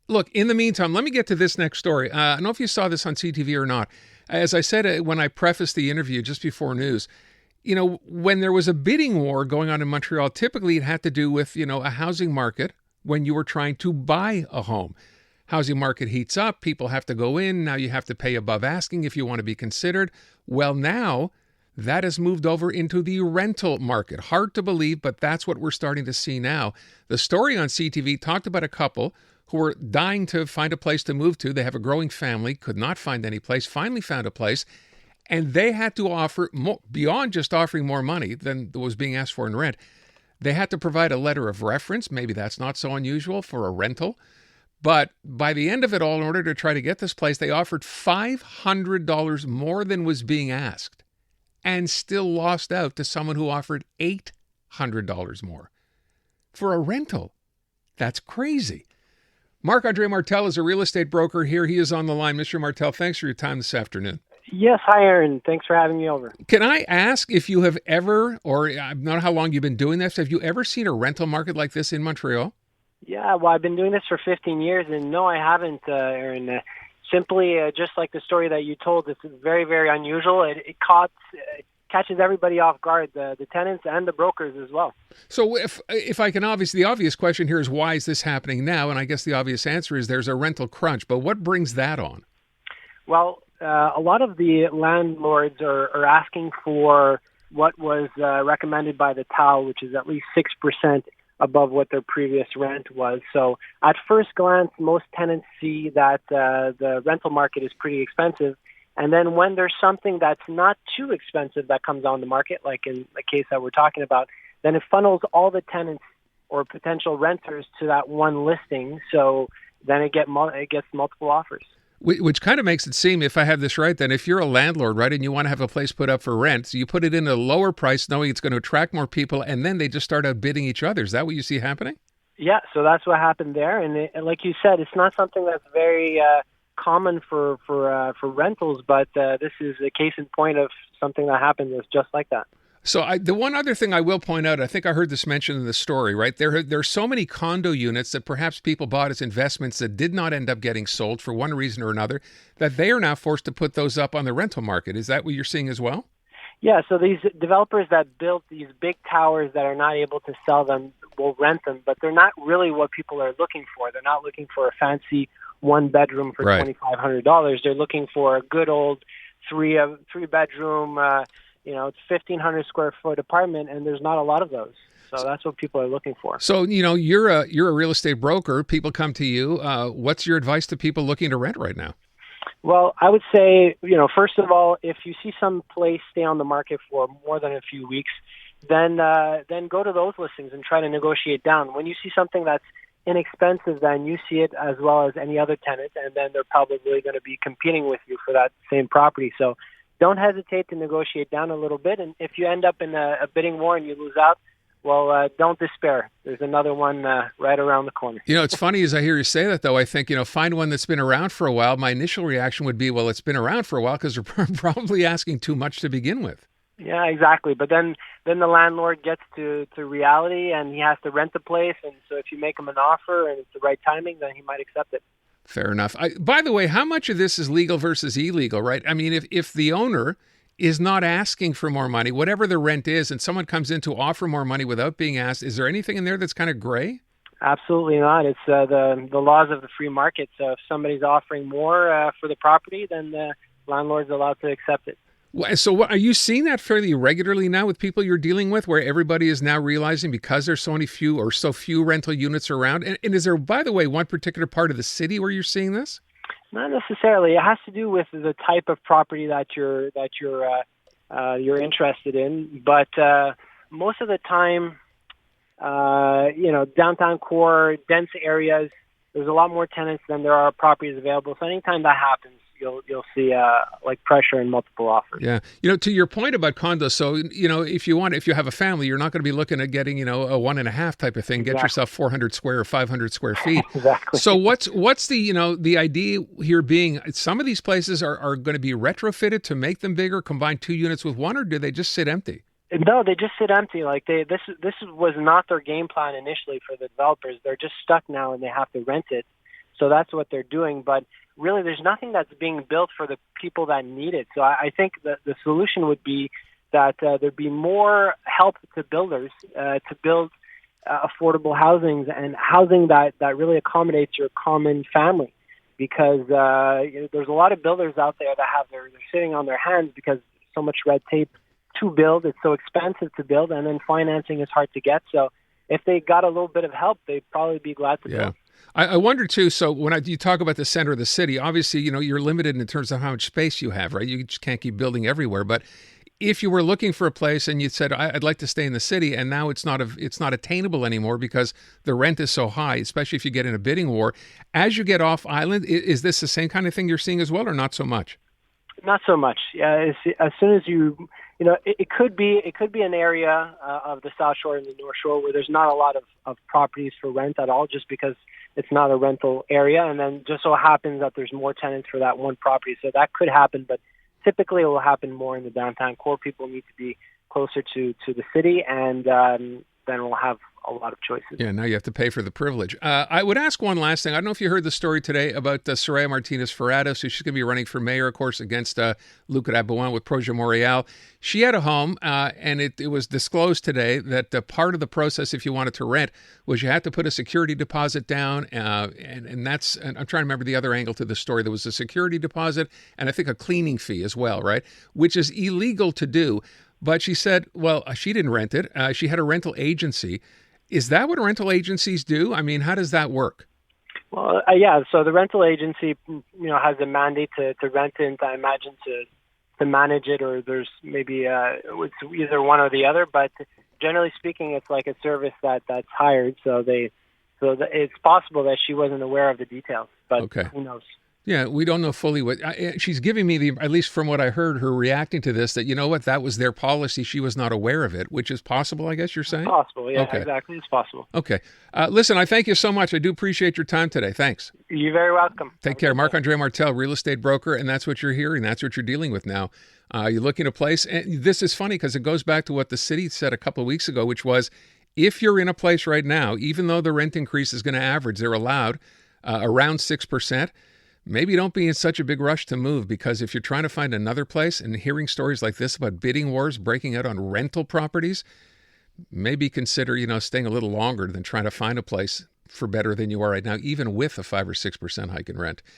Look, in the meantime, let me get to this next story. I don't know if you saw this on CTV or not. As I said when I prefaced the interview just before news, when there was a bidding war going on in Montreal, typically it had to do with, a housing market when you were trying to buy a home. Housing market heats up, people have to go in, now you have to pay above asking if you want to be considered. Well, now that has moved over into the rental market. Hard to believe, but that's what we're starting to see now. The story on CTV talked about a couple who were dying to find a place to move to. They have a growing family, could not find any place, finally found a place, and they had to offer more, beyond just offering more money than was being asked for in rent. They had to provide a letter of reference. Maybe that's not so unusual for a rental. But by the end of it all, in order to try to get this place, they offered $500 more than was being asked and still lost out to someone who offered $800 more for a rental. That's crazy. Marc-Andre Martel is a real estate broker here. He is on the line. Mr. Martel, thanks for your time this afternoon. Yes, hi, Aaron. Thanks for having me over. Can I ask if you have ever, or I don't know how long you've been doing this, have you ever seen a rental market like this in Montreal? Yeah, well, I've been doing this for 15 years, and no, I haven't, Aaron. Simply, just like the story that you told, it's very, very unusual. It catches everybody off guard, the tenants and the brokers as well. So if I can, obviously, the obvious question here is why is this happening now? And I guess the obvious answer is there's a rental crunch. But what brings that on? Well, a lot of the landlords are asking for what was recommended by the TAL, which is at least 6% above what their previous rent was. So at first glance, most tenants see that the rental market is pretty expensive. And then when there's something that's not too expensive that comes on the market, like in the case that we're talking about, then it funnels all the tenants or potential renters to that one listing. So then it gets multiple offers. Which kind of makes it seem, if I have this right, then if you're a landlord, right, and you want to have a place put up for rent, so you put it in a lower price knowing it's going to attract more people, and then they just start outbidding each other. Is that what you see happening? Yeah, so that's what happened there. And like you said, it's not something that's very common for rentals, but this is a case in point of something that happened that's just like that. So the one other thing I will point out, I think I heard this mentioned in the story, right? There are so many condo units that perhaps people bought as investments that did not end up getting sold for one reason or another, that they are now forced to put those up on the rental market. Is that what you're seeing as well? Yeah, so these developers that built these big towers that are not able to sell them will rent them, but they're not really what people are looking for. They're not looking for a fancy one bedroom for right. $2,500. They're looking for a good old three bedroom, it's 1,500 square foot apartment, and there's not a lot of those. So that's what people are looking for. So, you're a real estate broker. People come to you. What's your advice to people looking to rent right now? Well, I would say, first of all, if you see some place stay on the market for more than a few weeks, then go to those listings and try to negotiate down. When you see something that's inexpensive, then you see it as well as any other tenant, and then they're probably going to be competing with you for that same property. So don't hesitate to negotiate down a little bit. And if you end up in a bidding war and you lose out, well, don't despair. There's another one right around the corner. It's funny as I hear you say that, though. I think, find one that's been around for a while. My initial reaction would be, well, it's been around for a while because they're probably asking too much to begin with. Yeah, exactly. But then the landlord gets to reality and he has to rent the place. And so if you make him an offer and it's the right timing, then he might accept it. Fair enough. By the way, how much of this is legal versus illegal, right? I mean, if the owner is not asking for more money, whatever the rent is, and someone comes in to offer more money without being asked, is there anything in there that's kind of gray? Absolutely not. It's the laws of the free market. So if somebody's offering more for the property, then the landlord's allowed to accept it. So are you seeing that fairly regularly now with people you're dealing with, where everybody is now realizing because there's so few rental units around? And is there, by the way, one particular part of the city where you're seeing this? Not necessarily. It has to do with the type of property that you're interested in. But most of the time, downtown core, dense areas, there's a lot more tenants than there are properties available. So anytime that happens, you'll see pressure and multiple offers. Yeah. To your point about condos, so, if you have a family, you're not going to be looking at getting, a 1.5 type of thing. Get Exactly. yourself 400 square or 500 square feet. Exactly. So what's the idea here being some of these places are going to be retrofitted to make them bigger, combine two units with one, or do they just sit empty? No, they just sit empty. This was not their game plan initially for the developers. They're just stuck now and they have to rent it. So that's what they're doing. But really, there's nothing that's being built for the people that need it. So I think that the solution would be that there'd be more help to builders to build affordable housing and housing that really accommodates your common family. Because there's a lot of builders out there that they're sitting on their hands because so much red tape to build. It's so expensive to build, and then financing is hard to get. So if they got a little bit of help, they'd probably be glad to build. I wonder too. So when you talk about the center of the city, obviously, you're limited in terms of how much space you have, right? You just can't keep building everywhere. But if you were looking for a place and you said, I'd like to stay in the city, and now it's not attainable anymore because the rent is so high, especially if you get in a bidding war. As you get off island, is this the same kind of thing you're seeing as well, or not so much? Not so much. As soon as it could be an area of the South Shore and the North Shore where there's not a lot of properties for rent at all, just because it's not a rental area, and then just so happens that there's more tenants for that one property. So that could happen, but typically it will happen more in the downtown core. People need to be closer to the city, and then we'll have a lot of choices. Yeah, now you have to pay for the privilege. I would ask one last thing. I don't know if you heard the story today about Soraya Martinez-Ferrada. So she's going to be running for mayor, of course, against Luc Rabouin with Projet Montreal. She had a home, and it was disclosed today that part of the process, if you wanted to rent, was you had to put a security deposit down. And I'm trying to remember the other angle to the story. There was a security deposit and I think a cleaning fee as well, right? Which is illegal to do. But she said, well, she didn't rent it. She had a rental agency. Is that what rental agencies do? I mean, how does that work? Well, yeah. So the rental agency, has a mandate to rent it. I imagine to manage it, or there's maybe it's either one or the other. But generally speaking, it's like a service that's hired. So it's possible that she wasn't aware of the details. But okay. Who knows? Yeah, we don't know fully what she's giving me at least from what I heard her reacting to this, that that was their policy. She was not aware of it, which is possible, I guess you're saying? It's possible, yeah, okay. Exactly. It's possible. Okay. Listen, I thank you so much. I do appreciate your time today. Thanks. You're very welcome. Take care. Marc-Andre Martel, real estate broker, and that's what you're hearing. That's what you're dealing with now. You're looking at a place, and this is funny because it goes back to what the city said a couple of weeks ago, which was if you're in a place right now, even though the rent increase is going to average, they're allowed around 6%, maybe don't be in such a big rush to move, because if you're trying to find another place and hearing stories like this about bidding wars breaking out on rental properties, maybe consider, staying a little longer than trying to find a place for better than you are right now, even with a 5 or 6% hike in rent.